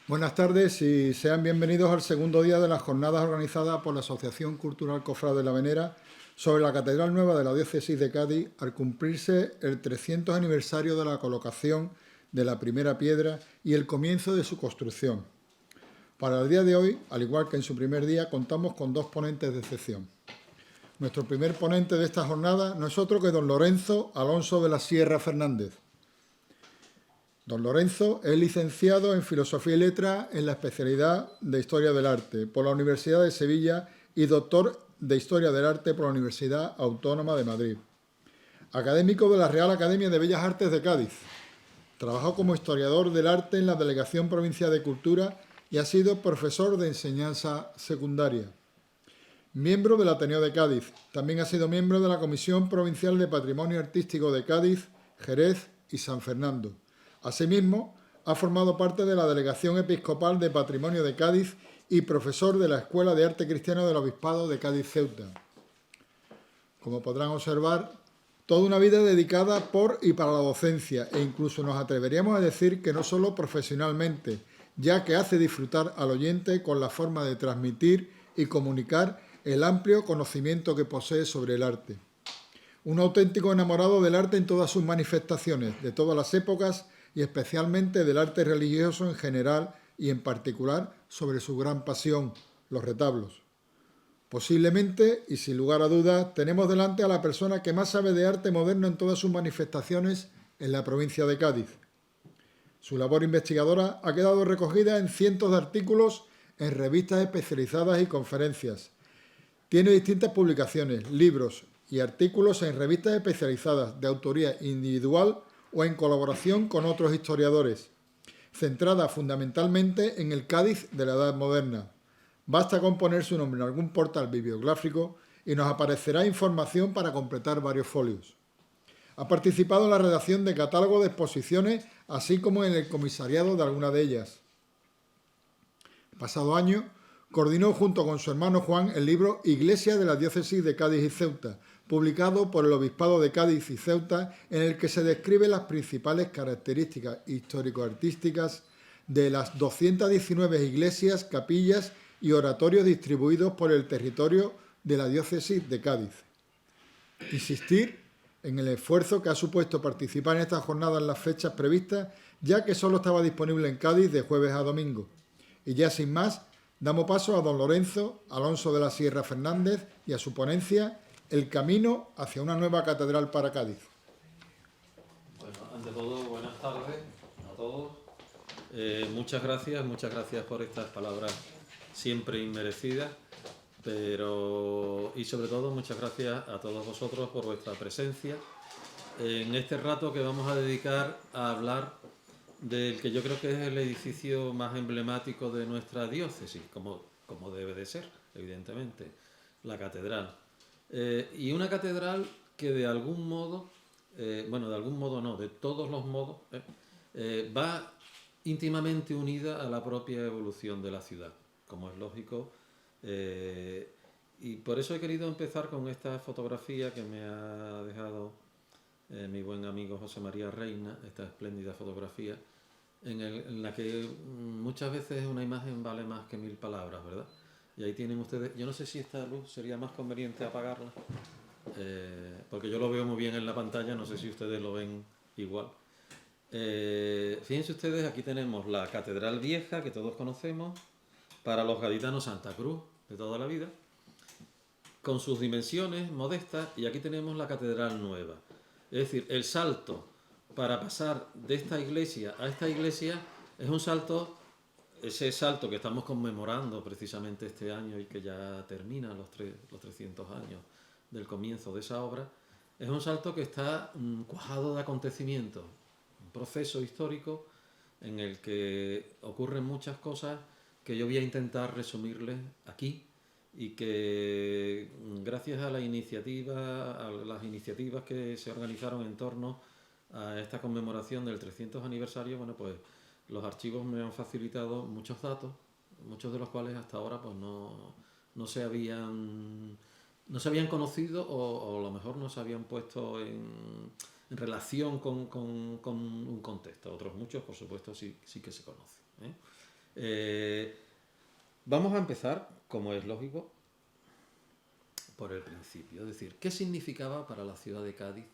Buenas tardes y sean bienvenidos al segundo día de las jornadas organizadas por la Asociación Cultural Cofrade de la Venera sobre la Catedral Nueva de la Diócesis de Cádiz al cumplirse el 300 aniversario de la colocación de la primera piedra y el comienzo de su construcción. Para el día de hoy, al igual que en su primer día, contamos con dos ponentes de excepción. Nuestro primer ponente de esta jornada no es otro que don Lorenzo Alonso de la Sierra Fernández. Don Lorenzo es licenciado en Filosofía y Letras en la especialidad de Historia del Arte por la Universidad de Sevilla y doctor de Historia del Arte por la Universidad Autónoma de Madrid. Académico de la Real Academia de Bellas Artes de Cádiz. Trabajó como historiador del arte en la Delegación Provincial de Cultura y ha sido profesor de enseñanza secundaria. Miembro del Ateneo de Cádiz. También ha sido miembro de la Comisión Provincial de Patrimonio Artístico de Cádiz, Jerez y San Fernando. Asimismo, ha formado parte de la Delegación Episcopal de Patrimonio de Cádiz y profesor de la Escuela de Arte Cristiano del Obispado de Cádiz-Ceuta. Como podrán observar, toda una vida dedicada por y para la docencia e incluso nos atreveríamos a decir que no solo profesionalmente, ya que hace disfrutar al oyente con la forma de transmitir y comunicar el amplio conocimiento que posee sobre el arte. Un auténtico enamorado del arte en todas sus manifestaciones, de todas las épocas y especialmente del arte religioso en general y en particular sobre su gran pasión, los retablos. Posiblemente, y sin lugar a dudas, tenemos delante a la persona que más sabe de arte moderno en todas sus manifestaciones en la provincia de Cádiz. Su labor investigadora ha quedado recogida en cientos de artículos en revistas especializadas y conferencias. Tiene distintas publicaciones, libros y artículos en revistas especializadas de autoría individual o en colaboración con otros historiadores, centrada fundamentalmente en el Cádiz de la Edad Moderna. Basta con poner su nombre en algún portal bibliográfico y nos aparecerá información para completar varios folios. Ha participado en la redacción de catálogos de exposiciones, así como en el comisariado de alguna de ellas. El pasado año coordinó junto con su hermano Juan el libro Iglesia de la Diócesis de Cádiz y Ceuta, publicado por el Obispado de Cádiz y Ceuta, en el que se describen las principales características histórico-artísticas de las 219 iglesias, capillas y oratorios distribuidos por el territorio de la Diócesis de Cádiz. Insistir en el esfuerzo que ha supuesto participar en esta jornada en las fechas previstas, ya que solo estaba disponible en Cádiz de jueves a domingo. Y ya sin más, damos paso a don Lorenzo Alonso de la Sierra Fernández y a su ponencia El camino hacia una nueva catedral para Cádiz. Bueno, ante todo, buenas tardes a todos. Muchas gracias por estas palabras siempre inmerecidas, y sobre todo muchas gracias a todos vosotros por vuestra presencia en este rato que vamos a dedicar a hablar del que yo creo que es el edificio más emblemático de nuestra diócesis, como debe de ser, evidentemente, la catedral. Y una catedral que de algún modo, de algún modo no, de todos los modos, va íntimamente unida a la propia evolución de la ciudad, como es lógico. Y por eso he querido empezar con esta fotografía que me ha dejado mi buen amigo José María Reina, esta espléndida fotografía, en la que muchas veces una imagen vale más que 1000 palabras, ¿verdad? Y ahí tienen ustedes, yo no sé si esta luz sería más conveniente apagarla, porque yo lo veo muy bien en la pantalla, no sé si ustedes lo ven igual. Fíjense ustedes, aquí tenemos la Catedral Vieja, que todos conocemos, para los gaditanos Santa Cruz, de toda la vida, con sus dimensiones modestas, y aquí tenemos la Catedral Nueva. Es decir, el salto para pasar de esta iglesia a esta iglesia es un salto, ese salto que estamos conmemorando precisamente este año y que ya termina los 300 años del comienzo de esa obra, es un salto que está cuajado de acontecimientos, un proceso histórico en el que ocurren muchas cosas que yo voy a intentar resumirles aquí y que gracias a las iniciativas que se organizaron en torno a esta conmemoración del 300 aniversario, bueno, pues los archivos me han facilitado muchos datos, muchos de los cuales hasta ahora pues no se habían conocido o a lo mejor no se habían puesto en relación con un contexto. Otros muchos, por supuesto, sí que se conocen, ¿eh? Vamos a empezar, como es lógico, por el principio. Es decir, ¿qué significaba para la ciudad de Cádiz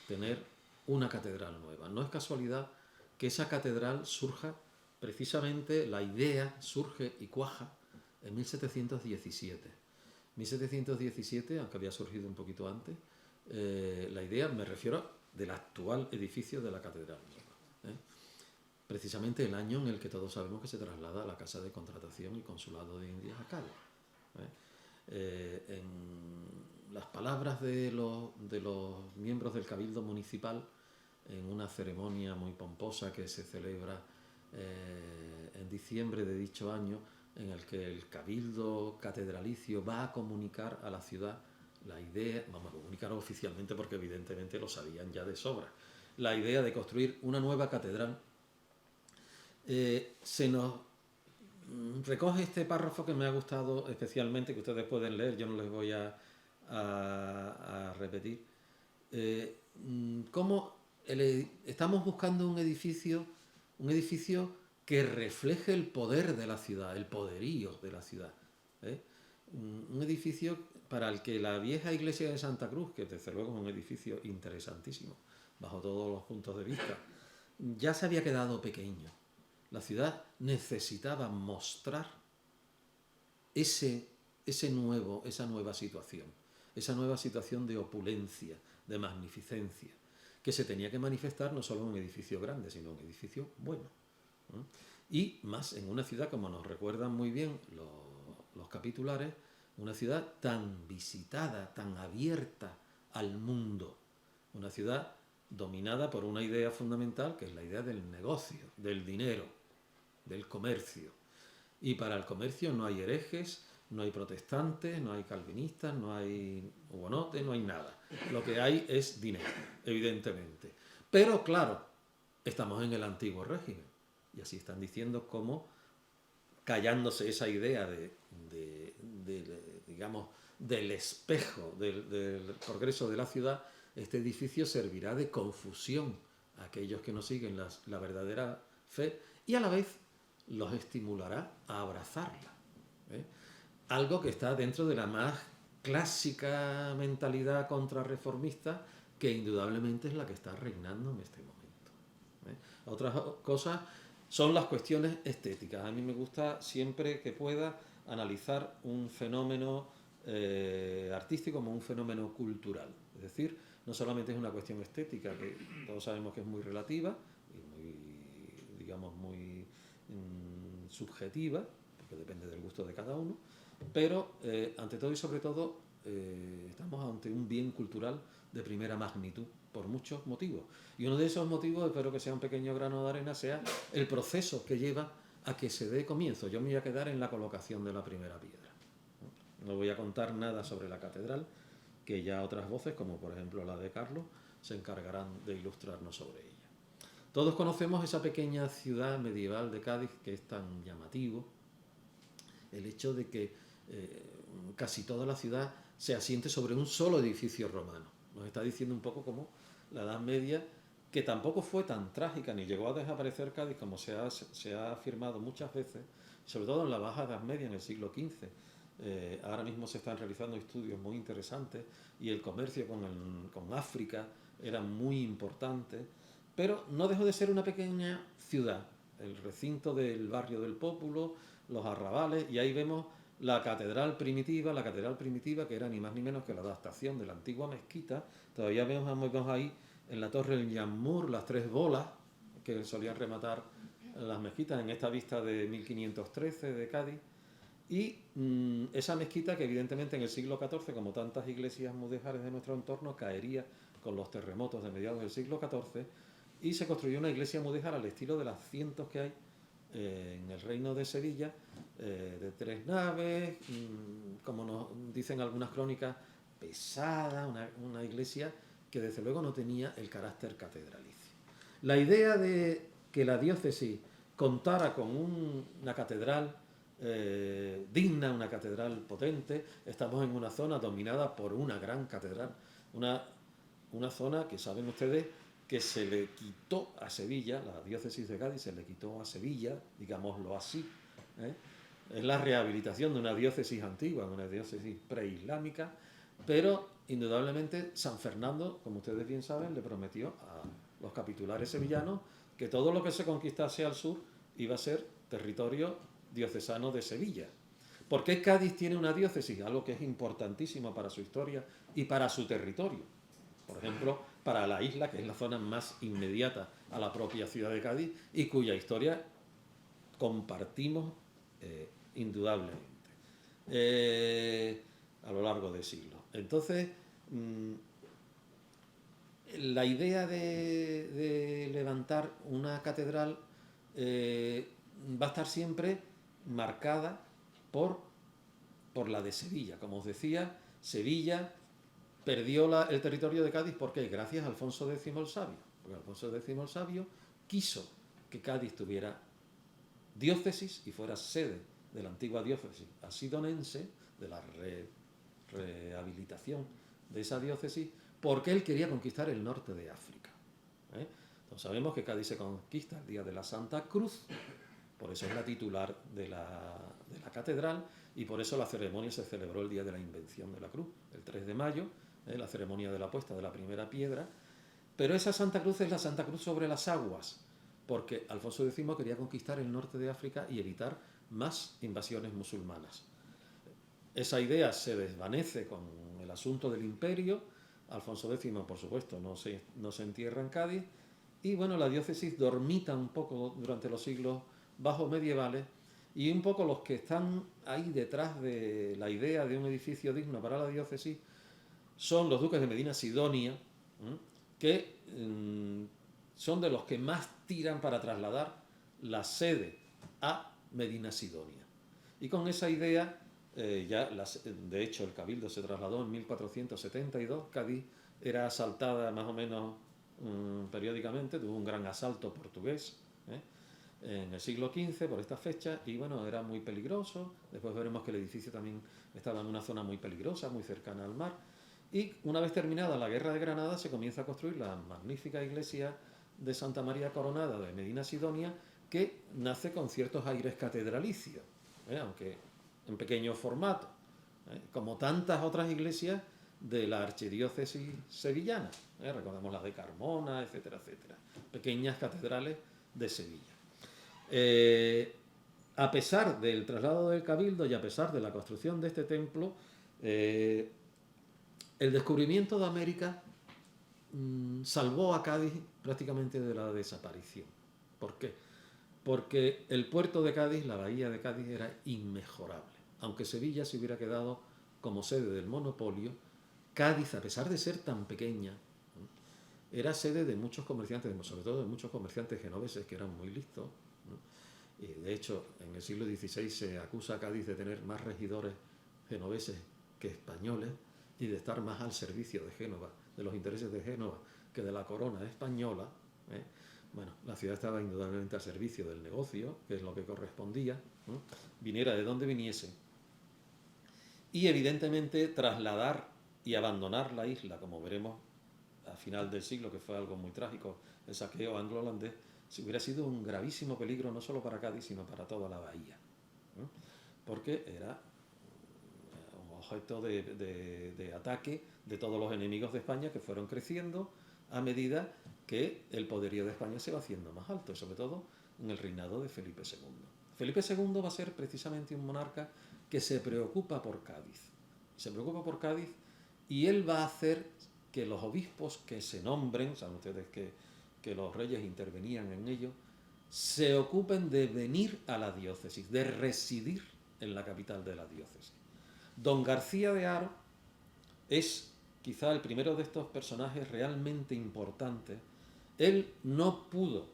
tener una catedral nueva? No es casualidad que esa catedral surja, precisamente la idea surge y cuaja en 1717. 1717, aunque había surgido un poquito antes, la idea, me refiero del actual edificio de la catedral nueva. Precisamente el año en el que todos sabemos que se traslada a la Casa de Contratación y Consulado de Indias a Cádiz. En las palabras de los miembros del Cabildo Municipal, en una ceremonia muy pomposa que se celebra en diciembre de dicho año, en el que el Cabildo Catedralicio va a comunicar a la ciudad la idea, vamos a comunicar oficialmente porque evidentemente lo sabían ya de sobra, la idea de construir una nueva catedral. Se nos recoge este párrafo que me ha gustado especialmente, que ustedes pueden leer, yo no les voy a repetir. Cómo estamos buscando un edificio que refleje el poder de la ciudad, el poderío de la ciudad. Un edificio para el que la vieja iglesia de Santa Cruz, que desde luego es un edificio interesantísimo, bajo todos los puntos de vista, ya se había quedado pequeño. La ciudad necesitaba mostrar esa nueva situación de opulencia, de magnificencia, que se tenía que manifestar no solo en un edificio grande, sino en un edificio bueno. Y más en una ciudad, como nos recuerdan muy bien los capitulares, una ciudad tan visitada, tan abierta al mundo, una ciudad dominada por una idea fundamental, que es la idea del negocio, del dinero, del comercio. Y para el comercio no hay herejes, no hay protestantes, no hay calvinistas, no hay hugonotes, no hay nada. Lo que hay es dinero, evidentemente. Pero claro, estamos en el antiguo régimen. Y así están diciendo cómo, callándose esa idea digamos, del espejo del progreso de la ciudad, este edificio servirá de confusión a aquellos que no siguen la verdadera fe y a la vez los estimulará a abrazarla. Algo que está dentro de la más clásica mentalidad contrarreformista, que indudablemente es la que está reinando en este momento. Otras cosas son las cuestiones estéticas. A mí me gusta siempre que pueda analizar un fenómeno artístico como un fenómeno cultural. Es decir, no solamente es una cuestión estética, que todos sabemos que es muy relativa y muy, digamos, muy subjetiva, porque depende del gusto de cada uno, pero ante todo y sobre todo estamos ante un bien cultural de primera magnitud por muchos motivos. Y uno de esos motivos, espero que sea un pequeño grano de arena, sea el proceso que lleva a que se dé comienzo. Yo me voy a quedar en la colocación de la primera piedra. No voy a contar nada sobre la catedral, que ya otras voces, como por ejemplo la de Carlos, se encargarán de ilustrarnos sobre ella. Todos conocemos esa pequeña ciudad medieval de Cádiz, que es tan llamativo, el hecho de que casi toda la ciudad se asiente sobre un solo edificio romano. Nos está diciendo un poco cómo la Edad Media, que tampoco fue tan trágica ni llegó a desaparecer Cádiz como se ha afirmado muchas veces, sobre todo en la Baja Edad Media, en el siglo XV. Ahora mismo se están realizando estudios muy interesantes y el comercio con África era muy importante, pero no dejó de ser una pequeña ciudad, el recinto del barrio del Pópulo, los arrabales, y ahí vemos la catedral primitiva, que era ni más ni menos que la adaptación de la antigua mezquita. Todavía vemos ahí en la torre del Yamur las tres bolas que solían rematar las mezquitas en esta vista de 1513 de Cádiz. Y esa mezquita, que evidentemente en el siglo XIV, como tantas iglesias mudéjares de nuestro entorno, caería con los terremotos de mediados del siglo XIV, y se construyó una iglesia mudéjar al estilo de las cientos que hay en el Reino de Sevilla, de 3 naves, como nos dicen algunas crónicas, pesada, una iglesia que desde luego no tenía el carácter catedralicio. La idea de que la diócesis contara con una catedral digna, una catedral potente, estamos en una zona dominada por una gran catedral, una zona que saben ustedes que se le quitó a Sevilla, la diócesis de Cádiz se le quitó a Sevilla, digámoslo así, ¿eh? Es la rehabilitación de una diócesis antigua, una diócesis preislámica, pero indudablemente San Fernando, como ustedes bien saben, le prometió a los capitulares sevillanos que todo lo que se conquistase al sur iba a ser territorio diocesano de Sevilla. ¿Por qué Cádiz tiene una diócesis? Algo que es importantísimo para su historia y para su territorio. Por ejemplo, para la isla, que es la zona más inmediata a la propia ciudad de Cádiz y cuya historia compartimos indudablemente a lo largo de siglos. Entonces, la idea de levantar una catedral va a estar siempre marcada por la de Sevilla. Como os decía, Sevilla perdió el territorio de Cádiz, ¿por qué? Gracias a Alfonso X el Sabio. Porque Alfonso X el Sabio quiso que Cádiz tuviera diócesis y fuera sede de la antigua diócesis asidonense, de la rehabilitación de esa diócesis, porque él quería conquistar el norte de África. Entonces sabemos que Cádiz se conquista el día de la Santa Cruz, por eso es la titular de la catedral, y por eso la ceremonia se celebró el día de la invención de la cruz, el 3 de mayo, la ceremonia de la puesta de la primera piedra. Pero esa Santa Cruz es la Santa Cruz sobre las aguas, porque Alfonso X quería conquistar el norte de África y evitar más invasiones musulmanas. Esa idea se desvanece con el asunto del imperio. Alfonso X, por supuesto, no se entierra en Cádiz, y bueno, la diócesis dormita un poco durante los siglos bajos medievales, y un poco los que están ahí detrás de la idea de un edificio digno para la diócesis son los duques de Medina Sidonia, que son de los que más tiran para trasladar la sede a Medina Sidonia. Y con esa idea, de hecho, el cabildo se trasladó en 1472. Cádiz era asaltada más o menos periódicamente, tuvo un gran asalto portugués en el siglo XV por esta fecha, y bueno, era muy peligroso. Después veremos que el edificio también estaba en una zona muy peligrosa, muy cercana al mar. Y una vez terminada la Guerra de Granada, se comienza a construir la magnífica iglesia de Santa María Coronada de Medina Sidonia, que nace con ciertos aires catedralicios, aunque en pequeño formato, como tantas otras iglesias de la archidiócesis sevillana. Recordamos las de Carmona, etcétera, etcétera. Pequeñas catedrales de Sevilla. A pesar del traslado del cabildo y a pesar de la construcción de este templo, el descubrimiento de América salvó a Cádiz prácticamente de la desaparición. ¿Por qué? Porque el puerto de Cádiz, la bahía de Cádiz, era inmejorable. Aunque Sevilla se hubiera quedado como sede del monopolio, Cádiz, a pesar de ser tan pequeña, era sede de muchos comerciantes, sobre todo de muchos comerciantes genoveses que eran muy listos. Y de hecho, en el siglo XVI se acusa a Cádiz de tener más regidores genoveses que españoles y de estar más al servicio de Génova, de los intereses de Génova, que de la corona española. Bueno, la ciudad estaba indudablemente al servicio del negocio, que es lo que correspondía, viniera de donde viniese. Y evidentemente trasladar y abandonar la isla, como veremos a final del siglo, que fue algo muy trágico, el saqueo anglo-holandés, si hubiera sido un gravísimo peligro no solo para Cádiz, sino para toda la bahía, porque era un objeto de ataque de todos los enemigos de España, que fueron creciendo a medida que el poderío de España se va haciendo más alto, y sobre todo en el reinado de Felipe II. Felipe II va a ser precisamente un monarca que se preocupa por Cádiz. Se preocupa por Cádiz, y él va a hacer que los obispos que se nombren, saben ustedes que los reyes intervenían en ello, se ocupen de venir a la diócesis, de residir en la capital de la diócesis. Don García de Haro es quizá el primero de estos personajes realmente importantes. Él no pudo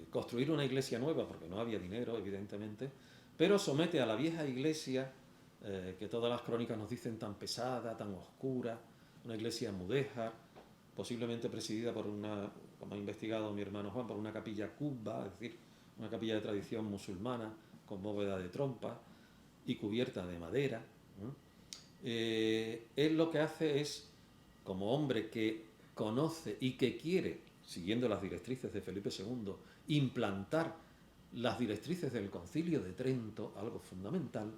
construir una iglesia nueva porque no había dinero, evidentemente, pero somete a la vieja iglesia, que todas las crónicas nos dicen tan pesada, tan oscura, una iglesia mudéjar, posiblemente presidida por una, como ha investigado mi hermano Juan, por una capilla cubba, es decir, una capilla de tradición musulmana con bóveda de trompa y cubierta de madera. Él lo que hace es, como hombre que conoce y que quiere, siguiendo las directrices de Felipe II, implantar las directrices del Concilio de Trento, algo fundamental,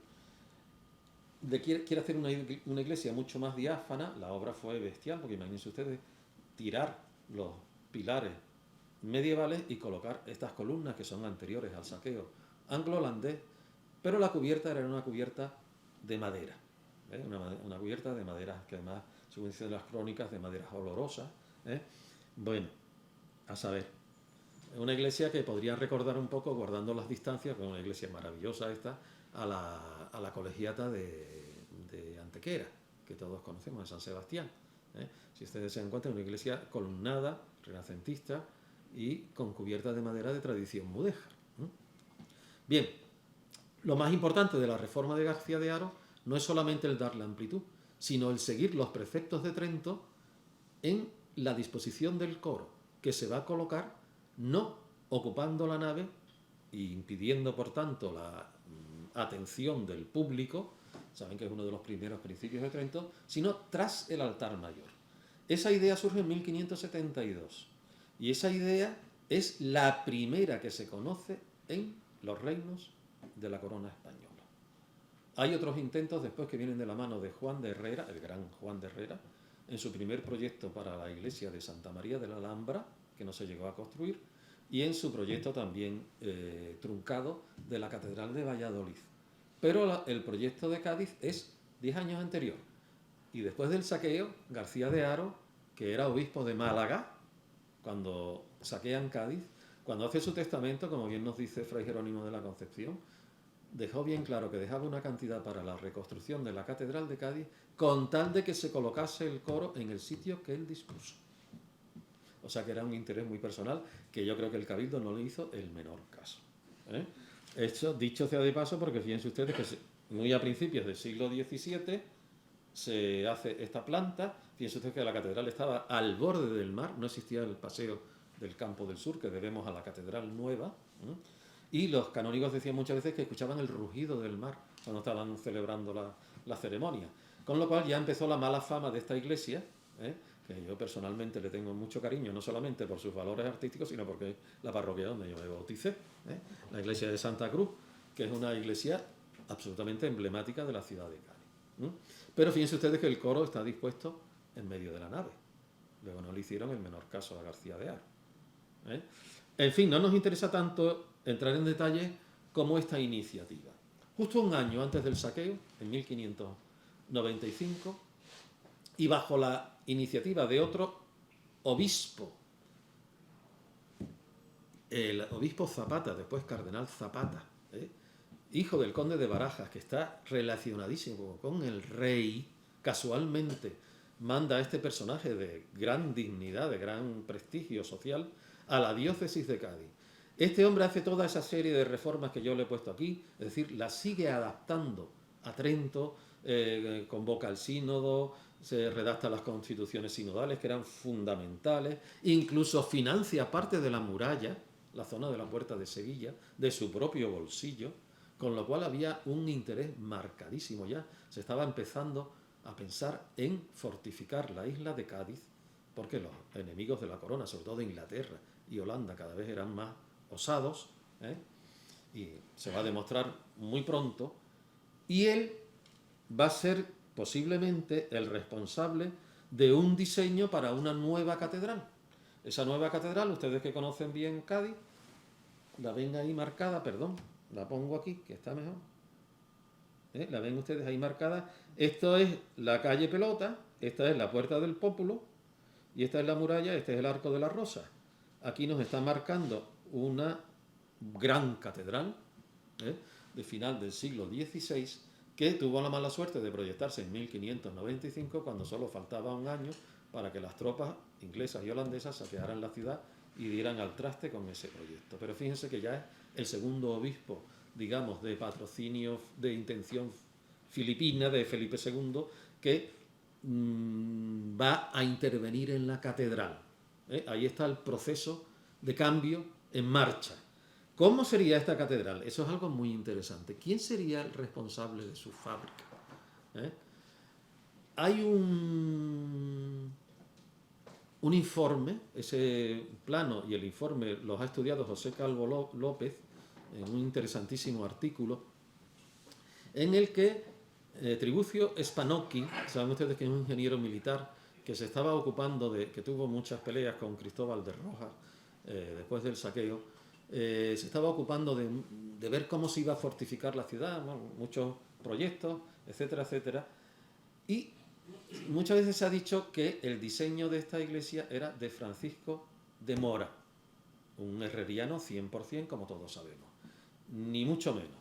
quiere hacer una iglesia mucho más diáfana. La obra fue bestial, porque imagínense ustedes tirar los pilares medievales y colocar estas columnas que son anteriores al saqueo anglo-holandés, pero la cubierta era una cubierta de madera, ¿eh? Una cubierta de madera que además, según dicen las crónicas, de maderas olorosas, ¿eh? Bueno, a saber, una iglesia que podría recordar un poco, guardando las distancias, con una iglesia maravillosa esta, a la colegiata de Antequera, que todos conocemos, de San Sebastián, ¿eh? Si ustedes se encuentran, una iglesia columnada, renacentista y con cubierta de madera de tradición mudéjar. Bien, lo más importante de la reforma de García de Haro no es solamente el darle amplitud, sino el seguir los preceptos de Trento en la disposición del coro, que se va a colocar no ocupando la nave e impidiendo, por tanto, la atención del público, saben que es uno de los primeros principios de Trento, sino tras el altar mayor. Esa idea surge en 1572 y esa idea es la primera que se conoce en los reinos de la corona española. Hay otros intentos después que vienen de la mano de Juan de Herrera, el gran Juan de Herrera, en su primer proyecto para la iglesia de Santa María de la Alhambra, que no se llegó a construir, y en su proyecto también truncado de la Catedral de Valladolid. Pero el proyecto de Cádiz es 10 años anterior. Y después del saqueo, García de Haro, que era obispo de Málaga, cuando saquean Cádiz, cuando hace su testamento, como bien nos dice Fray Jerónimo de la Concepción, dejó bien claro que dejaba una cantidad para la reconstrucción de la Catedral de Cádiz con tal de que se colocase el coro en el sitio que él dispuso. O sea que era un interés muy personal que yo creo que el Cabildo no le hizo el menor caso, ¿eh? Esto, dicho sea de paso, porque fíjense ustedes que muy a principios del siglo XVII se hace esta planta. Fíjense ustedes que la catedral estaba al borde del mar, no existía el paseo del Campo del Sur que debemos a la Catedral Nueva, ¿eh? Y los canónigos decían muchas veces que escuchaban el rugido del mar cuando estaban celebrando la ceremonia. Con lo cual ya empezó la mala fama de esta iglesia, ¿eh? Que yo personalmente le tengo mucho cariño, no solamente por sus valores artísticos, sino porque es la parroquia donde yo me bauticé, ¿eh? La iglesia de Santa Cruz, que es una iglesia absolutamente emblemática de la ciudad de Cádiz, ¿eh? Pero fíjense ustedes que el coro está dispuesto en medio de la nave. Luego no le hicieron el menor caso a García de Haro, ¿eh? En fin, no nos interesa tanto entrar en detalle como esta iniciativa. Justo un año antes del saqueo, en 1595, y bajo la iniciativa de otro obispo, el obispo Zapata, después cardenal Zapata, hijo del conde de Barajas, que está relacionadísimo con el rey, casualmente manda a este personaje de gran dignidad, de gran prestigio social, a la diócesis de Cádiz. Este hombre hace toda esa serie de reformas que yo le he puesto aquí, es decir, la sigue adaptando a Trento, convoca al sínodo, se redacta las constituciones sinodales que eran fundamentales, incluso financia parte de la muralla, la zona de la Puerta de Sevilla, de su propio bolsillo, con lo cual había un interés marcadísimo ya. Se estaba empezando a pensar en fortificar la isla de Cádiz, porque los enemigos de la corona, sobre todo de Inglaterra y Holanda, cada vez eran más osados, ¿eh? Y se va a demostrar muy pronto, y él va a ser posiblemente el responsable de un diseño para una nueva catedral. Esa nueva catedral, ustedes que conocen bien Cádiz, la ven ahí marcada, perdón, la pongo aquí, que está mejor. La ven ustedes ahí marcada. Esto es la calle Pelota, esta es la Puerta del Pópulo, y esta es la muralla, este es el Arco de la Rosa. Aquí nos está marcando una gran catedral, de final del siglo XVI, que tuvo la mala suerte de proyectarse en 1595, cuando solo faltaba un año para que las tropas inglesas y holandesas saquearan la ciudad y dieran al traste con ese proyecto. Pero fíjense que ya es el segundo obispo, digamos, de patrocinio, de intención filipina de Felipe II, que va a intervenir en la catedral. Ahí está el proceso de cambio en marcha. ¿Cómo sería esta catedral? Eso es algo muy interesante. ¿Quién sería el responsable de su fábrica? Hay un informe, ese plano y el informe los ha estudiado José Calvo López, en un interesantísimo artículo en el que Tribucio Spanocchi, saben ustedes que es un ingeniero militar que se estaba ocupando que tuvo muchas peleas con Cristóbal de Rojas después del saqueo, se estaba ocupando de ver cómo se iba a fortificar la ciudad, ¿no? Muchos proyectos, etcétera, etcétera. Y muchas veces se ha dicho que el diseño de esta iglesia era de Francisco de Mora, un herreriano 100%, como todos sabemos, ni mucho menos.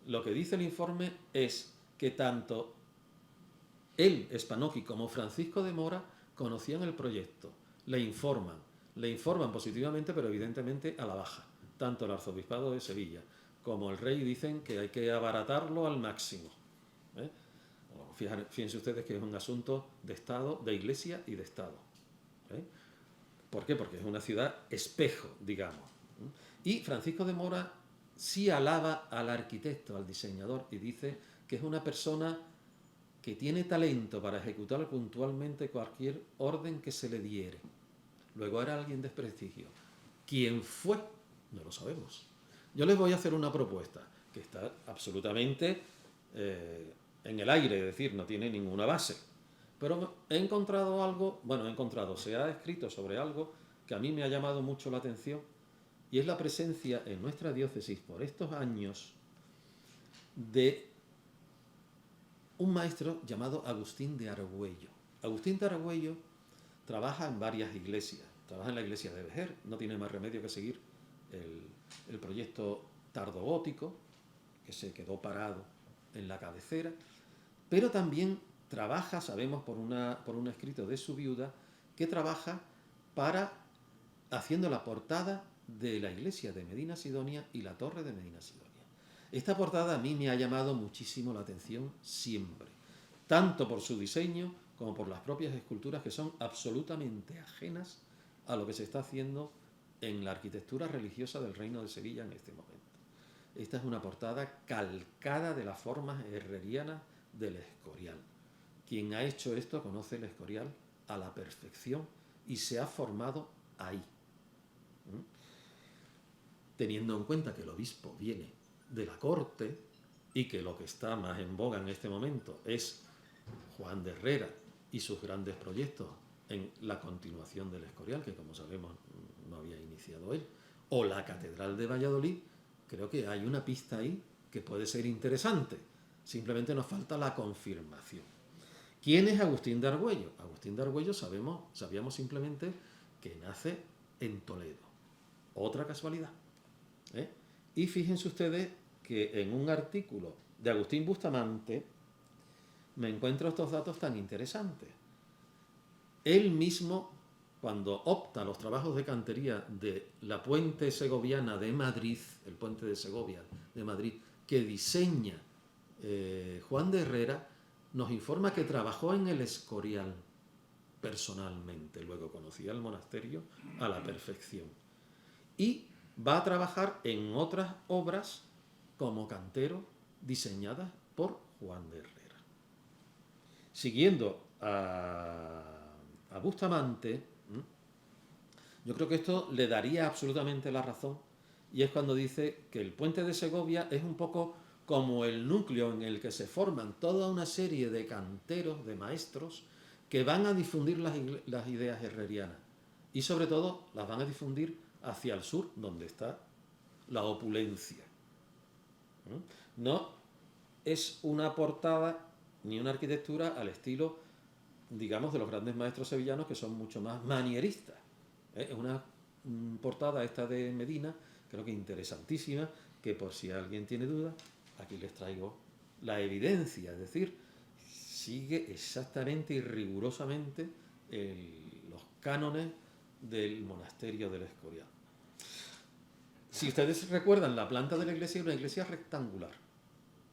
Lo que dice el informe es que tanto él, Spanocchi, como Francisco de Mora conocían el proyecto, le informan positivamente, pero evidentemente a la baja. Tanto el arzobispado de Sevilla como el rey dicen que hay que abaratarlo al máximo. ¿Eh? Fíjense ustedes que es un asunto de Estado, de Iglesia y de Estado. ¿Eh? ¿Por qué? Porque es una ciudad espejo, digamos. Y Francisco de Mora sí alaba al arquitecto, al diseñador, y dice que es una persona que tiene talento para ejecutar puntualmente cualquier orden que se le diere. Luego era alguien de prestigio. ¿Quién fue? No lo sabemos. Yo les voy a hacer una propuesta que está absolutamente en el aire, es decir, no tiene ninguna base. Pero he encontrado algo, se ha escrito sobre algo que a mí me ha llamado mucho la atención, y es la presencia en nuestra diócesis por estos años de un maestro llamado Agustín de Argüello. Agustín de Argüello trabaja en varias iglesias. Trabaja en la iglesia de Vejer, no tiene más remedio que seguir el proyecto tardogótico, que se quedó parado en la cabecera, pero también trabaja, sabemos por un escrito de su viuda, que trabaja haciendo la portada de la iglesia de Medina Sidonia y la torre de Medina Sidonia. Esta portada a mí me ha llamado muchísimo la atención siempre, tanto por su diseño como por las propias esculturas, que son absolutamente ajenas a lo que se está haciendo en la arquitectura religiosa del Reino de Sevilla en este momento. Esta es una portada calcada de las formas herrerianas del Escorial. Quien ha hecho esto conoce el Escorial a la perfección y se ha formado ahí. Teniendo en cuenta que el obispo viene de la corte y que lo que está más en boga en este momento es Juan de Herrera y sus grandes proyectos en la continuación del Escorial, que como sabemos no había iniciado él, o la Catedral de Valladolid, creo que hay una pista ahí que puede ser interesante. Simplemente nos falta la confirmación. ¿Quién es Agustín de Argüello? Agustín de Argüello sabíamos simplemente que nace en Toledo. Otra casualidad. Y fíjense ustedes que en un artículo de Agustín Bustamante me encuentro estos datos tan interesantes. Él mismo, cuando opta a los trabajos de cantería de la puente segoviana de Madrid, el puente de Segovia de Madrid, que diseña Juan de Herrera, nos informa que trabajó en el Escorial personalmente, luego conocía el monasterio a la perfección. Y va a trabajar en otras obras como cantero diseñadas por Juan de Herrera. Siguiendo a Bustamante, yo creo que esto le daría absolutamente la razón, y es cuando dice que el puente de Segovia es un poco como el núcleo en el que se forman toda una serie de canteros, de maestros, que van a difundir las ideas herrerianas, y sobre todo las van a difundir hacia el sur, donde está la opulencia. No es una portada ni una arquitectura al estilo, digamos, de los grandes maestros sevillanos, que son mucho más manieristas. Es una portada esta de Medina, creo que interesantísima, que por si alguien tiene duda, aquí les traigo la evidencia, es decir, sigue exactamente y rigurosamente los cánones del monasterio del Escorial. Si ustedes recuerdan, la planta de la iglesia es una iglesia rectangular,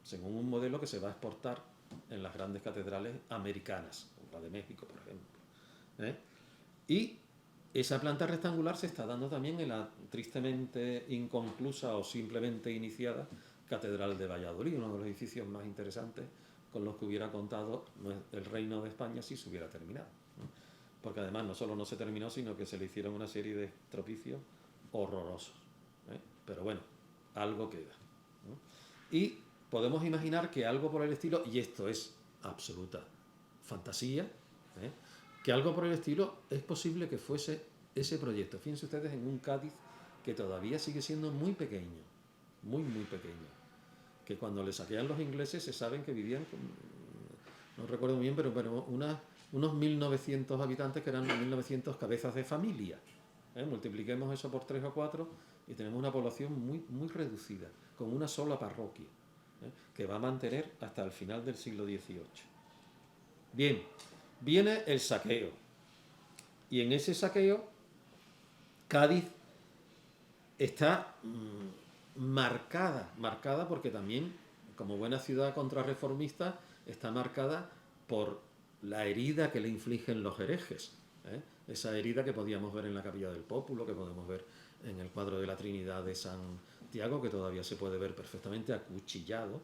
según un modelo que se va a exportar en las grandes catedrales americanas, como la de México, por ejemplo. Y esa planta rectangular se está dando también en la tristemente inconclusa o simplemente iniciada Catedral de Valladolid, uno de los edificios más interesantes con los que hubiera contado el Reino de España si se hubiera terminado. Porque además no solo no se terminó, sino que se le hicieron una serie de estropicios horrorosos. Pero bueno, algo queda, ¿no? Y podemos imaginar que algo por el estilo, y esto es absoluta fantasía, que algo por el estilo es posible que fuese ese proyecto. Fíjense ustedes en un Cádiz que todavía sigue siendo muy pequeño, muy pequeño, que cuando le saquean los ingleses se saben que vivían, no recuerdo bien, pero unos 1900 habitantes, que eran 1900 cabezas de familia. Multipliquemos eso por 3 o 4 y tenemos una población muy reducida, con una sola parroquia, que va a mantener hasta el final del siglo XVIII. Bien, viene el saqueo, y en ese saqueo Cádiz está marcada porque también, como buena ciudad contrarreformista, está marcada por la herida que le infligen los herejes, esa herida que podíamos ver en la Capilla del Pópulo, que podemos ver en el cuadro de la Trinidad de Santiago, que todavía se puede ver perfectamente acuchillado,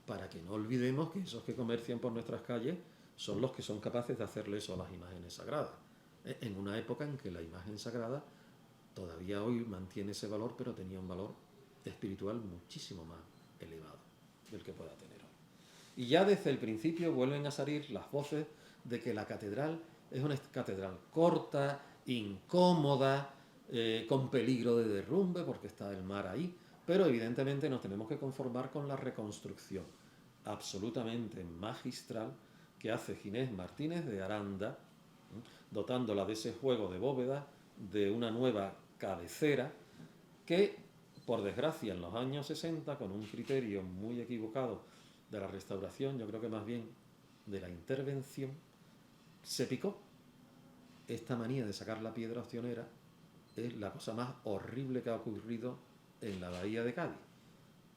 para que no olvidemos que esos que comercian por nuestras calles son los que son capaces de hacerle eso a las imágenes sagradas, en una época en que la imagen sagrada todavía hoy mantiene ese valor, pero tenía un valor espiritual muchísimo más elevado del que pueda tener hoy. Y ya desde el principio vuelven a salir las voces de que la catedral es una catedral corta, incómoda, con peligro de derrumbe porque está el mar ahí, pero evidentemente nos tenemos que conformar con la reconstrucción absolutamente magistral que hace Ginés Martínez de Aranda, dotándola de ese juego de bóvedas, de una nueva cabecera que, por desgracia, en los años 60, con un criterio muy equivocado de la restauración, yo creo que más bien de la intervención, se picó. Esta manía de sacar la piedra ostionera es la cosa más horrible que ha ocurrido en la bahía de Cádiz,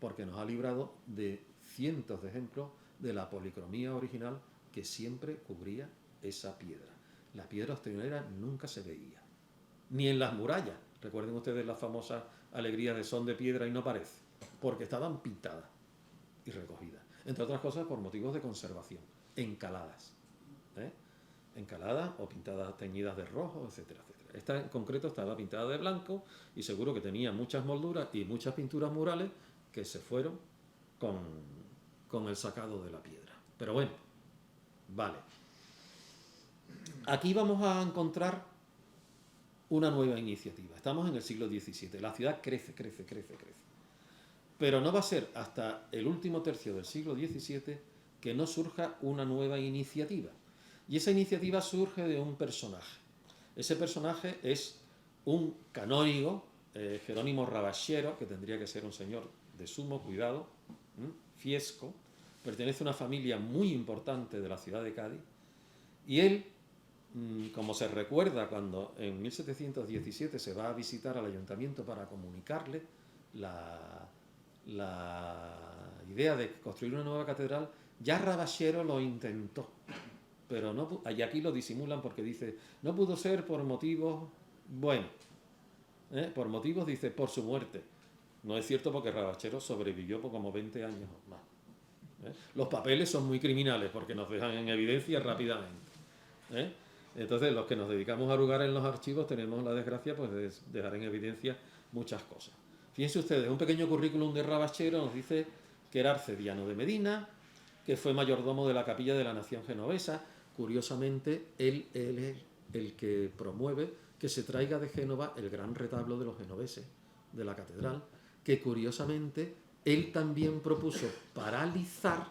porque nos ha librado de cientos de ejemplos de la policromía original que siempre cubría esa piedra. La piedra ostionera nunca se veía, ni en las murallas. Recuerden ustedes la famosa alegría de son de piedra y no parece, porque estaban pintadas y recogidas, entre otras cosas por motivos de conservación, encaladas, encaladas o pintadas, teñidas de rojo, etcétera, etcétera. Esta en concreto estaba pintada de blanco y seguro que tenía muchas molduras y muchas pinturas murales que se fueron con el sacado de la piedra. Pero bueno, vale. Aquí vamos a encontrar una nueva iniciativa. Estamos en el siglo XVII. La ciudad crece. Pero no va a ser hasta el último tercio del siglo XVII que no surja una nueva iniciativa. Y esa iniciativa surge de un personaje. Ese personaje es un canónigo, Jerónimo Rabachero, que tendría que ser un señor de sumo cuidado, Fiesco, pertenece a una familia muy importante de la ciudad de Cádiz, y él, como se recuerda cuando en 1717 se va a visitar al ayuntamiento para comunicarle la idea de construir una nueva catedral, ya Rabachero lo intentó, pero no, y aquí lo disimulan porque dice, no pudo ser por motivos, bueno, por motivos, dice, por su muerte. No es cierto porque Rabachero sobrevivió por como 20 años más. Los papeles son muy criminales porque nos dejan en evidencia rápidamente. Entonces, los que nos dedicamos a hurgar en los archivos tenemos la desgracia pues, de dejar en evidencia muchas cosas. Fíjense ustedes, un pequeño currículum de Rabachero nos dice que era arcediano de Medina, que fue mayordomo de la Capilla de la Nación Genovesa. Curiosamente, él es el que promueve que se traiga de Génova el gran retablo de los genoveses de la catedral, que curiosamente él también propuso paralizar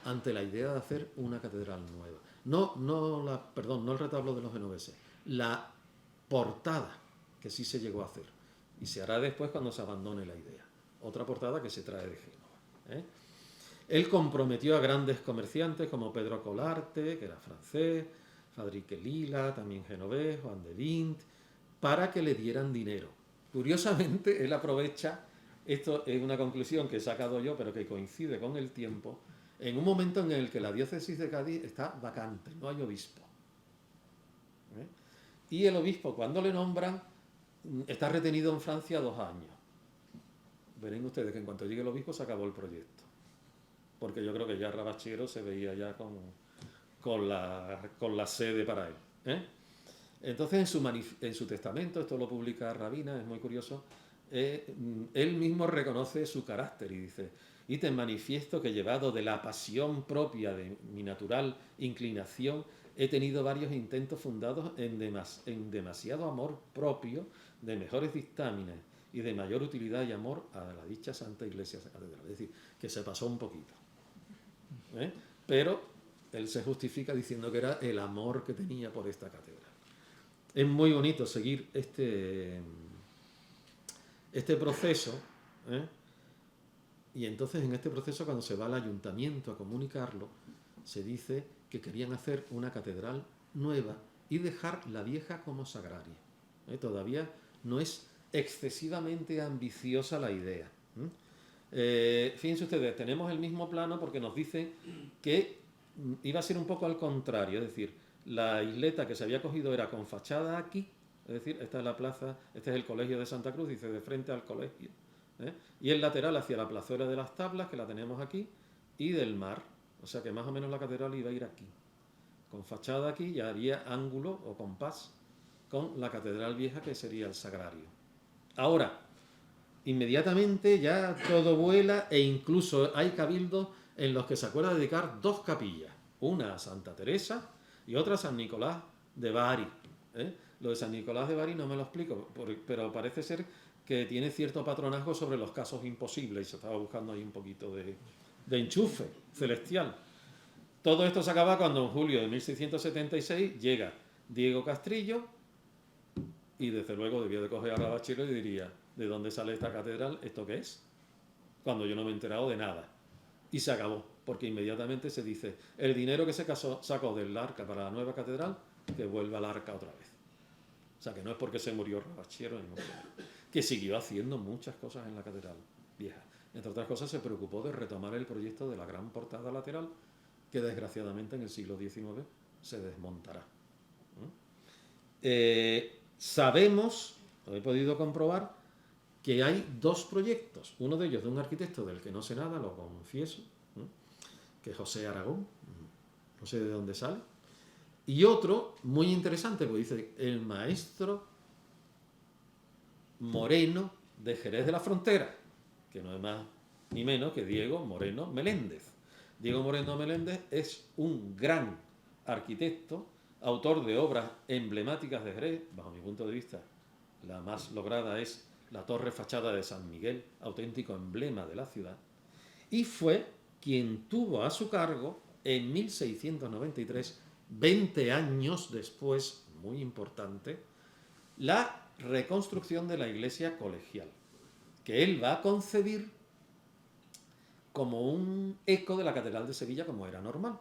ante la idea de hacer una catedral nueva. No el retablo de los genoveses, la portada, que sí se llegó a hacer, y se hará después cuando se abandone la idea. Otra portada que se trae de Génova. Él comprometió a grandes comerciantes como Pedro Colarte, que era francés, Fadrique Lila, también genovés, Juan de Vint, para que le dieran dinero. Curiosamente, él aprovecha, esto es una conclusión que he sacado yo, pero que coincide con el tiempo, en un momento en el que la diócesis de Cádiz está vacante, no hay obispo. Y el obispo, cuando le nombran, está retenido en Francia 2 años. Verán ustedes que en cuanto llegue el obispo se acabó el proyecto. Porque yo creo que ya Rabachero se veía ya con la sede para él. Entonces, en su testamento, esto lo publica Rabina, es muy curioso, él mismo reconoce su carácter y dice: y te manifiesto que, llevado de la pasión propia de mi natural inclinación, he tenido varios intentos fundados en demasiado amor propio, de mejores dictámenes y de mayor utilidad y amor a la dicha Santa Iglesia Catedral. Es decir, que se pasó un poquito. Pero él se justifica diciendo que era el amor que tenía por esta catedral. Es muy bonito seguir este proceso, y entonces en este proceso, cuando se va al ayuntamiento a comunicarlo, se dice que querían hacer una catedral nueva y dejar la vieja como sagraria. Todavía no es excesivamente ambiciosa la idea. Fíjense ustedes, tenemos el mismo plano porque nos dice que iba a ser un poco al contrario, es decir, la isleta que se había cogido era con fachada aquí, es decir, esta es la plaza, este es el colegio de Santa Cruz, dice de frente al colegio, y el lateral hacia la plazuela de las Tablas, que la tenemos aquí, y del mar, o sea que más o menos la catedral iba a ir aquí, con fachada aquí, y haría ángulo o compás con la catedral vieja, que sería el sagrario. Ahora, inmediatamente ya todo vuela, e incluso hay cabildos en los que se acuerda dedicar 2 capillas, una a Santa Teresa y otra a San Nicolás de Bari. Lo de San Nicolás de Bari no me lo explico, pero parece ser que tiene cierto patronazgo sobre los casos imposibles, y se estaba buscando ahí un poquito de enchufe celestial. Todo esto se acaba cuando en julio de 1676 llega Diego Castrillo, y desde luego debió de coger a Rabachero y diría: ¿de dónde sale esta catedral? ¿Esto qué es? Cuando yo no me he enterado de nada. Y se acabó, porque inmediatamente se dice: el dinero que se sacó del arca para la nueva catedral, que vuelva al arca otra vez. O sea, que no es porque se murió Rabachero, que siguió haciendo muchas cosas en la catedral vieja. Entre otras cosas, se preocupó de retomar el proyecto de la gran portada lateral, que desgraciadamente en el siglo XIX se desmontará. Sabemos, lo he podido comprobar, que hay 2 proyectos, uno de ellos de un arquitecto del que no sé nada, lo confieso, que es José Aragón, no sé de dónde sale, y otro muy interesante, porque dice: el maestro Moreno de Jerez de la Frontera, que no es más ni menos que Diego Moreno Meléndez. Diego Moreno Meléndez es un gran arquitecto, autor de obras emblemáticas de Jerez. Bajo mi punto de vista, la más lograda es la torre fachada de San Miguel, auténtico emblema de la ciudad, y fue quien tuvo a su cargo en 1693, 20 años después, muy importante, la reconstrucción de la iglesia colegial, que él va a concebir como un eco de la Catedral de Sevilla, como era normal,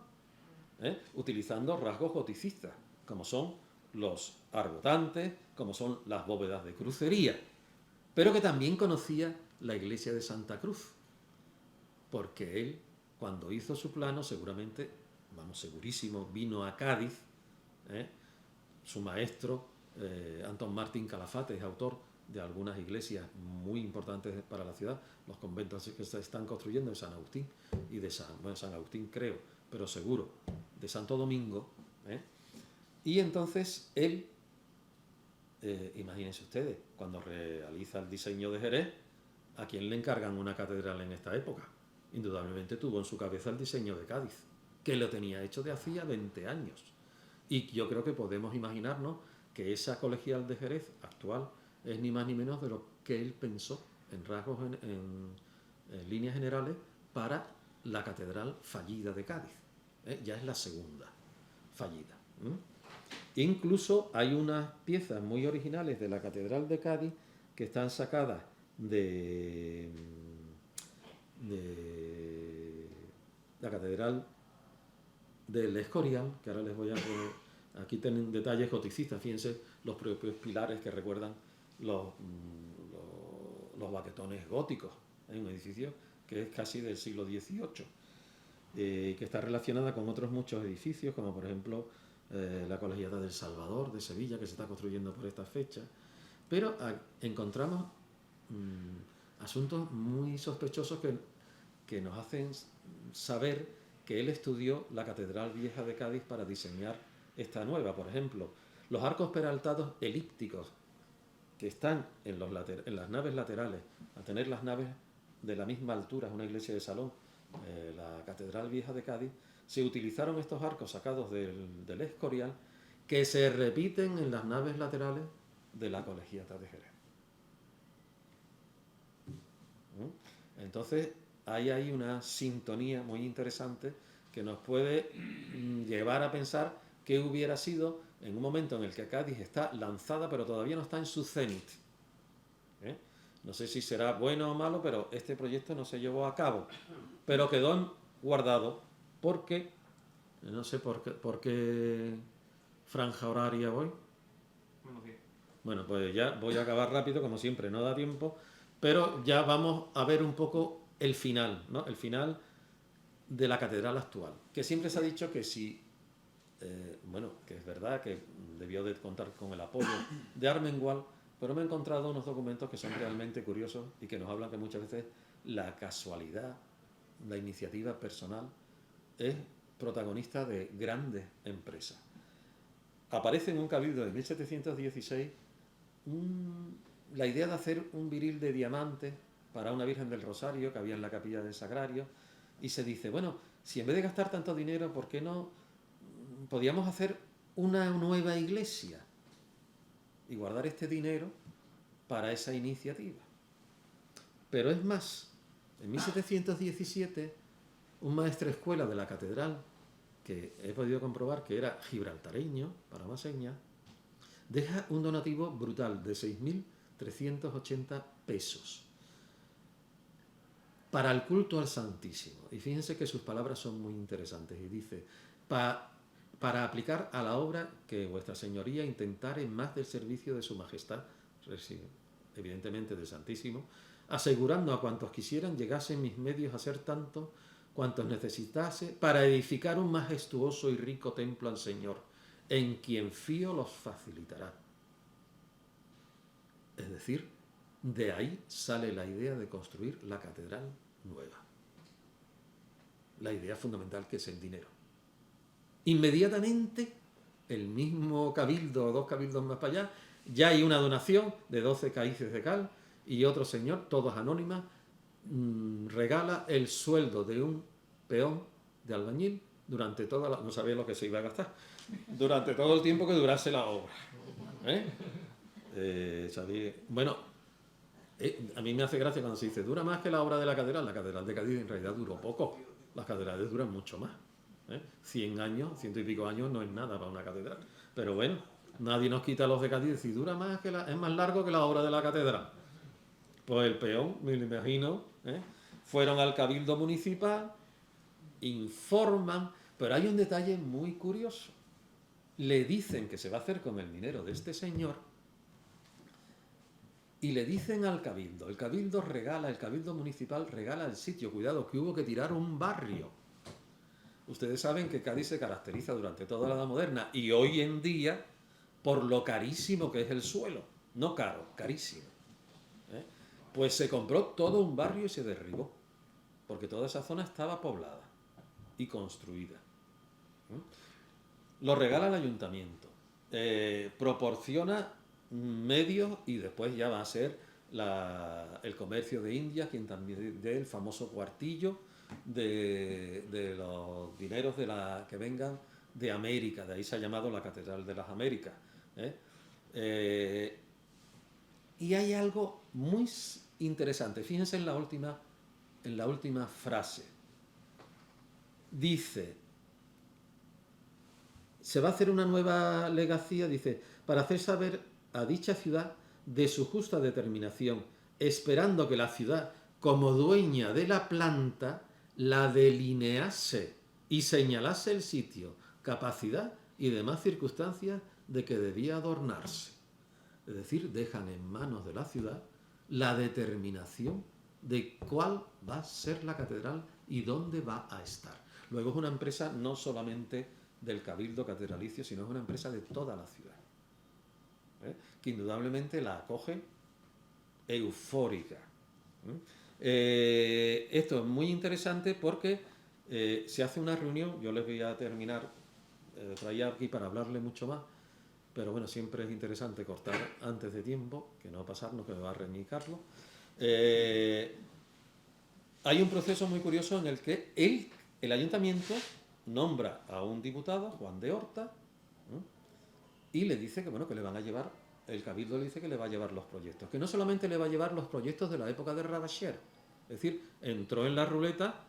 utilizando rasgos goticistas, como son los arbotantes, como son las bóvedas de crucería, pero que también conocía la iglesia de Santa Cruz, porque él, cuando hizo su plano, seguramente, vamos, segurísimo, vino a Cádiz, su maestro, Antón Martín Calafate, es autor de algunas iglesias muy importantes para la ciudad, los conventos que se están construyendo de San Agustín y de San Agustín creo, pero seguro, de Santo Domingo, y entonces él, imagínense ustedes, cuando realiza el diseño de Jerez, ¿a quién le encargan una catedral en esta época? Indudablemente tuvo en su cabeza el diseño de Cádiz, que lo tenía hecho de hacía 20 años. Y yo creo que podemos imaginarnos que esa colegial de Jerez actual es ni más ni menos de lo que él pensó en rasgos, en líneas generales, para la catedral fallida de Cádiz. Ya es la segunda fallida. Incluso hay unas piezas muy originales de la catedral de Cádiz que están sacadas de la catedral del Escorial, que ahora les voy a poner. Aquí tienen detalles goticistas, fíjense los propios pilares que recuerdan los baquetones góticos. Hay un edificio que es casi del siglo XVIII, que está relacionada con otros muchos edificios, como por ejemplo la Colegiata del Salvador de Sevilla, que se está construyendo por esta fecha. Pero encontramos asuntos muy sospechosos que nos hacen saber que él estudió la Catedral Vieja de Cádiz para diseñar esta nueva. Por ejemplo, los arcos peraltados elípticos que están en las naves laterales, a tener las naves de la misma altura, es una iglesia de salón, la Catedral Vieja de Cádiz, se utilizaron estos arcos sacados del Escorial que se repiten en las naves laterales de la Colegiata de Jerez. Entonces, hay ahí una sintonía muy interesante que nos puede llevar a pensar qué hubiera sido en un momento en el que Cádiz está lanzada, pero todavía no está en su cenit. No sé si será bueno o malo, pero este proyecto no se llevó a cabo, pero quedó guardado porque, no sé por qué franja horaria voy. Bueno, pues ya voy a acabar rápido, como siempre, no da tiempo, pero ya vamos a ver un poco el final, ¿no? El final de la catedral actual, que siempre se ha dicho que si, bueno, que es verdad que debió de contar con el apoyo de Armengual, pero me he encontrado unos documentos que son realmente curiosos y que nos hablan que muchas veces la casualidad, la iniciativa personal, es protagonista de grandes empresas. Aparece en un cabildo de 1716 la idea de hacer un viril de diamantes para una Virgen del Rosario que había en la capilla del Sagrario, y se dice, bueno, si en vez de gastar tanto dinero, ¿por qué no podíamos hacer una nueva iglesia y guardar este dinero para esa iniciativa? Pero es más, en 1717, un maestrescuela de la catedral, que he podido comprobar que era gibraltareño, para más señas, deja un donativo brutal de 6.380 pesos para el culto al Santísimo. Y fíjense que sus palabras son muy interesantes. Y dice, para aplicar a la obra que vuestra señoría intentare más del servicio de su majestad, evidentemente del Santísimo, asegurando a cuantos quisieran llegasen mis medios a ser tanto cuantos necesitase para edificar un majestuoso y rico templo al Señor, en quien fío los facilitará. Es decir, de ahí sale la idea de construir la catedral nueva. La idea fundamental, que es el dinero. Inmediatamente, el mismo cabildo o dos cabildos más para allá, ya hay una donación de 12 caíces de cal, y otro señor, todos anónimas, regala el sueldo de un peón de albañil durante toda la... no sabía lo que se iba a gastar, durante todo el tiempo que durase la obra. Bueno, a mí me hace gracia cuando se dice, dura más que la obra de la catedral. La catedral de Cádiz en realidad duró poco. Las catedrales duran mucho más. 100 años, 100 y pico años no es nada para una catedral. Pero bueno, nadie nos quita los de Cádiz y dura más que es más largo que la obra de la catedral. Pues el peón, me lo imagino, fueron al cabildo municipal, informan, pero hay un detalle muy curioso. Le dicen que se va a hacer con el dinero de este señor y le dicen al cabildo, el cabildo municipal regala el sitio. Cuidado, que hubo que tirar un barrio. Ustedes saben que Cádiz se caracteriza durante toda la Edad Moderna y hoy en día por lo carísimo que es el suelo. No caro, carísimo. Pues se compró todo un barrio y se derribó, porque toda esa zona estaba poblada y construida. Lo regala el ayuntamiento, proporciona medios, y después ya va a ser el comercio de India quien también dé el famoso cuartillo de los dineros que vengan de América. De ahí se ha llamado la Catedral de las Américas. Y hay algo muy interesante. Fíjense en la última frase. Dice, se va a hacer una nueva legacía, dice, para hacer saber a dicha ciudad de su justa determinación, esperando que la ciudad, como dueña de la planta, la delinease y señalase el sitio, capacidad y demás circunstancias de que debía adornarse. Es decir, dejan en manos de la ciudad la determinación de cuál va a ser la catedral y dónde va a estar. Luego es una empresa no solamente del Cabildo Catedralicio, sino es una empresa de toda la ciudad, que indudablemente la acoge eufórica. Esto es muy interesante porque se hace una reunión, yo les voy a terminar, traía aquí para hablarle mucho más, pero bueno, siempre es interesante cortar antes de tiempo, que no pasarnos, que me va a reñir Carlos. Hay un proceso muy curioso en el que el ayuntamiento nombra a un diputado, Juan de Horta, y le dice que, bueno, que le van a llevar, el cabildo le dice que le va a llevar los proyectos, que no solamente le va a llevar los proyectos de la época de Radacher, es decir, entró en la ruleta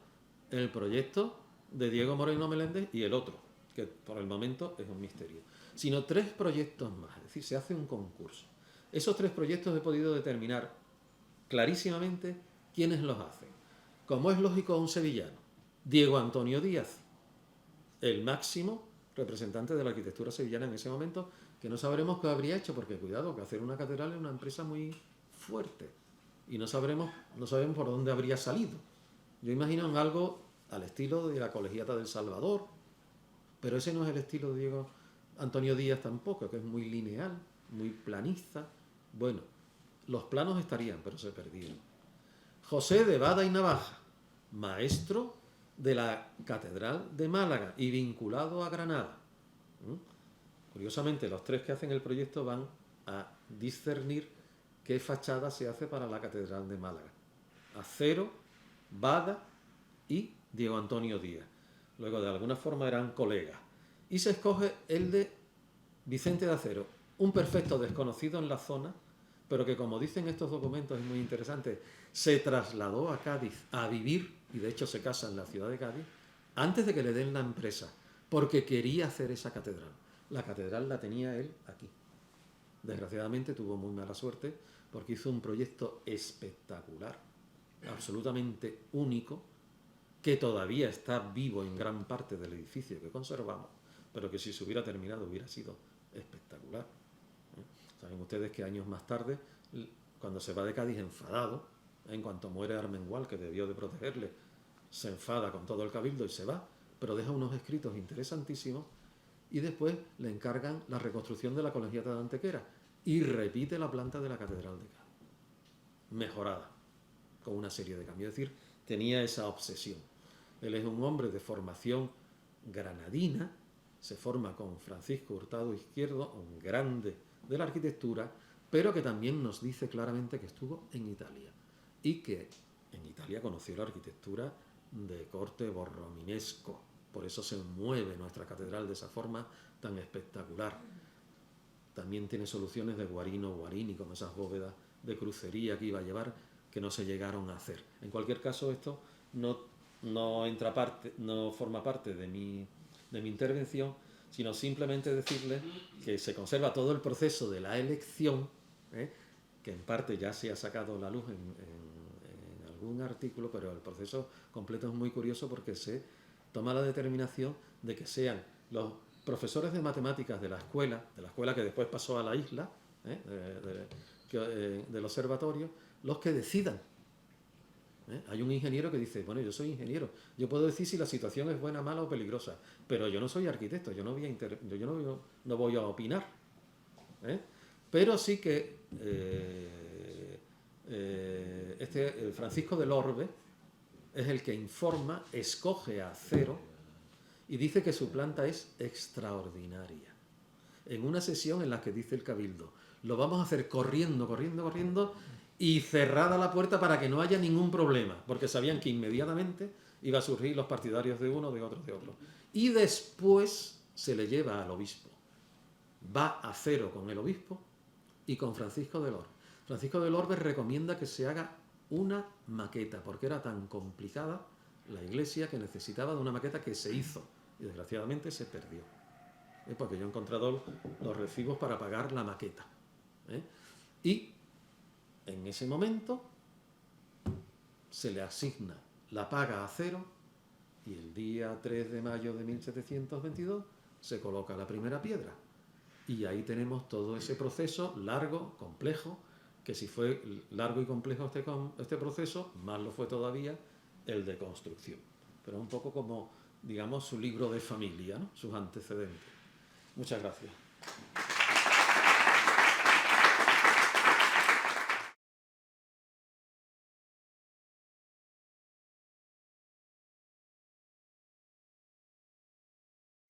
el proyecto de Diego Moreno Meléndez y el otro, que por el momento es un misterio, sino 3 proyectos más, es decir, se hace un concurso. Esos 3 proyectos he podido determinar clarísimamente quiénes los hacen. Como es lógico, un sevillano, Diego Antonio Díaz, el máximo representante de la arquitectura sevillana en ese momento, que no sabremos qué habría hecho, porque cuidado, que hacer una catedral es una empresa muy fuerte y no sabemos por dónde habría salido. Yo imagino en algo al estilo de la Colegiata del Salvador, pero ese no es el estilo de Diego Antonio Díaz tampoco, que es muy lineal, muy planista. Bueno, los planos estarían, pero se perdieron. José de Bada y Navaja, maestro de la Catedral de Málaga y vinculado a Granada. Curiosamente, los 3 que hacen el proyecto van a discernir qué fachada se hace para la Catedral de Málaga. Acero, Bada y Diego Antonio Díaz. Luego, de alguna forma, eran colegas. Y se escoge el de Vicente de Acero, un perfecto desconocido en la zona, pero que, como dicen estos documentos, es muy interesante, se trasladó a Cádiz a vivir, y de hecho se casa en la ciudad de Cádiz, antes de que le den la empresa, porque quería hacer esa catedral. La catedral la tenía él aquí. Desgraciadamente tuvo muy mala suerte, porque hizo un proyecto espectacular, absolutamente único, que todavía está vivo en gran parte del edificio que conservamos, pero que si se hubiera terminado hubiera sido espectacular. Saben ustedes que años más tarde, cuando se va de Cádiz enfadado, en cuanto muere Armengual, que debió de protegerle, se enfada con todo el cabildo y se va, pero deja unos escritos interesantísimos y después le encargan la reconstrucción de la Colegiata de Antequera y repite la planta de la Catedral de Cádiz, mejorada, con una serie de cambios. Es decir, tenía esa obsesión. Él es un hombre de formación granadina, se forma con Francisco Hurtado Izquierdo, un grande de la arquitectura, pero que también nos dice claramente que estuvo en Italia y que en Italia conoció la arquitectura de corte borrominesco. Por eso se mueve nuestra catedral de esa forma tan espectacular. También tiene soluciones de Guarino-Guarini, como esas bóvedas de crucería que iba a llevar, que no se llegaron a hacer. En cualquier caso, esto no forma parte de mi intervención, sino simplemente decirles que se conserva todo el proceso de la elección, que en parte ya se ha sacado a la luz en algún artículo, pero el proceso completo es muy curioso porque se toma la determinación de que sean los profesores de matemáticas de la escuela que después pasó a la isla, del observatorio, los que decidan. Hay un ingeniero que dice, bueno, yo soy ingeniero, yo puedo decir si la situación es buena, mala o peligrosa, pero yo no soy arquitecto, yo no voy a opinar. Pero sí que Francisco del Orbe es el que informa, escoge a Acero y dice que su planta es extraordinaria. En una sesión en la que dice el cabildo, lo vamos a hacer corriendo y cerrada la puerta para que no haya ningún problema, porque sabían que inmediatamente iba a surgir los partidarios de uno, de otro. Y después se le lleva al obispo. Va a Acero con el obispo y con Francisco del Orbe. Francisco del Orbe recomienda que se haga una maqueta, porque era tan complicada la iglesia que necesitaba de una maqueta que se hizo y desgraciadamente se perdió. Porque yo he encontrado los recibos para pagar la maqueta. Y en ese momento se le asigna la paga a Acero y el día 3 de mayo de 1722 se coloca la primera piedra. Y ahí tenemos todo ese proceso largo, complejo, que si fue largo y complejo este proceso, más lo fue todavía el de construcción. Pero un poco como, digamos, su libro de familia, ¿no? Sus antecedentes. Muchas gracias.